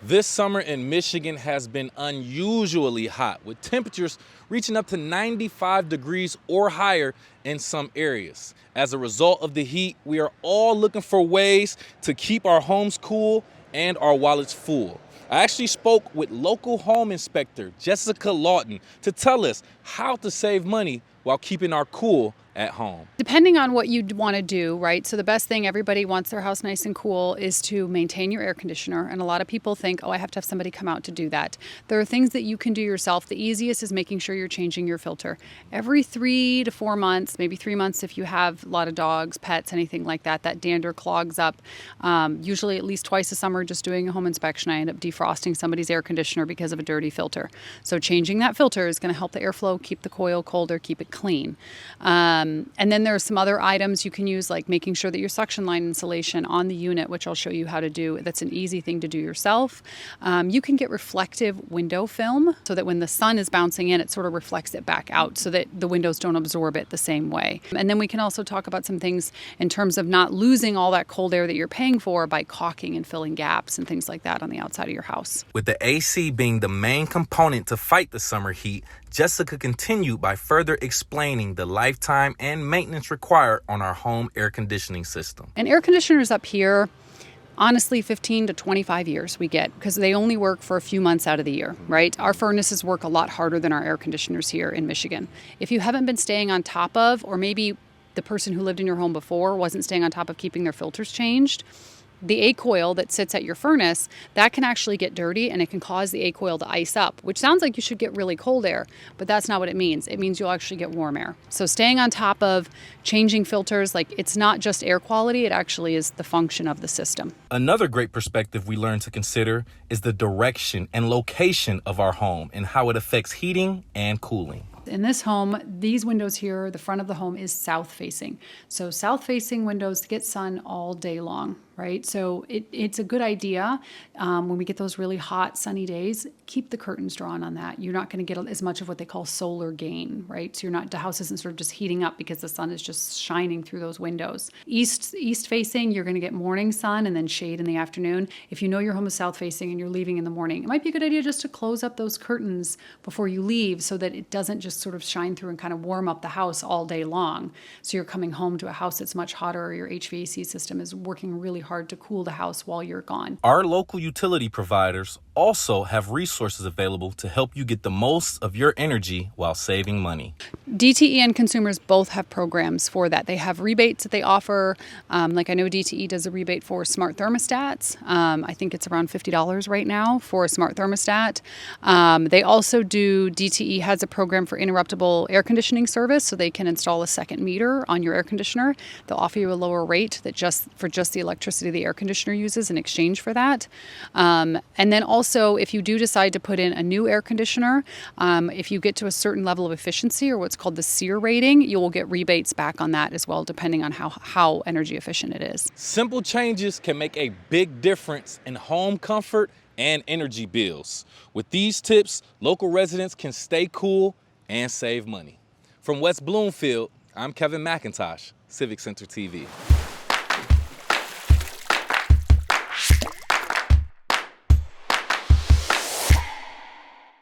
This summer in Michigan has been unusually hot, with temperatures reaching up to 95 degrees or higher in some areas. As a result of the heat, we are all looking for ways to keep our homes cool and our wallets full. I actually spoke with local home inspector Jessica Lawton to tell us how to save money while keeping our cool at home. Depending on what you want to do, right? So the best thing, everybody wants their house nice and cool, is to maintain your air conditioner. And a lot of people think, oh, I have to have somebody come out to do that. There are things that you can do yourself. The easiest is making sure you're changing your filter. Every 3 to 4 months, maybe 3 months if you have a lot of dogs, pets, anything like that, that dander clogs up. Usually at least twice a summer, just doing a home inspection, I end up defrosting somebody's air conditioner because of a dirty filter. So changing that filter is going to help the airflow, keep the coil colder, keep it clean. And then there are some other items you can use, like making sure that your suction line insulation on the unit, which I'll show you how to do. That's an easy thing to do yourself. You can get reflective window film so that when the sun is bouncing in, it sort of reflects it back out so that the windows don't absorb it the same way. And then we can also talk about some things in terms of not losing all that cold air that you're paying for by caulking and filling gaps and things like that on the outside of your house. With the AC being the main component to fight the summer heat, Jessica continued by further explaining the lifetime and maintenance required on our home air conditioning system. And air conditioners up here, honestly, 15 to 25 years we get because they only work for a few months out of the year, right? Our furnaces work a lot harder than our air conditioners here in Michigan. If you haven't been staying on top of, or maybe the person who lived in your home before wasn't staying on top of keeping their filters changed, the A-coil that sits at your furnace, that can actually get dirty and it can cause the A-coil to ice up, which sounds like you should get really cold air, but that's not what it means. It means you'll actually get warm air. So staying on top of changing filters, like it's not just air quality, it actually is the function of the system. Another great perspective we learned to consider is the direction and location of our home and how it affects heating and cooling. In this home, these windows here, the front of the home is south facing. So south facing windows get sun all day long, right? So it's a good idea when we get those really hot sunny days, keep the curtains drawn on that. You're not going to get as much of what they call solar gain, right? So the house isn't sort of just heating up because the sun is just shining through those windows. East facing, you're going to get morning sun and then shade in the afternoon. If you know your home is south facing and you're leaving in the morning, it might be a good idea just to close up those curtains before you leave so that it doesn't just sort of shine through and kind of warm up the house all day long. So you're coming home to a house that's much hotter, or your HVAC system is working really hard to cool the house while you're gone. Our local utility providers also have resources available to help you get the most of your energy while saving money. DTE and consumers both have programs for that. They have rebates that they offer. Like I know DTE does a rebate for smart thermostats. I think it's around $50 right now for a smart thermostat. They also DTE has a program for interruptible air conditioning service, so they can install a second meter on your air conditioner. They'll offer you a lower rate that just the electricity the air conditioner uses in exchange for that. And then also, if you do decide to put in a new air conditioner, if you get to a certain level of efficiency, or what's called the SEER rating, you will get rebates back on that as well, depending on how energy efficient it is. Simple changes can make a big difference in home comfort and energy bills. With these tips, local residents can stay cool and save money. From West Bloomfield, I'm Kevin McIntosh, Civic Center TV.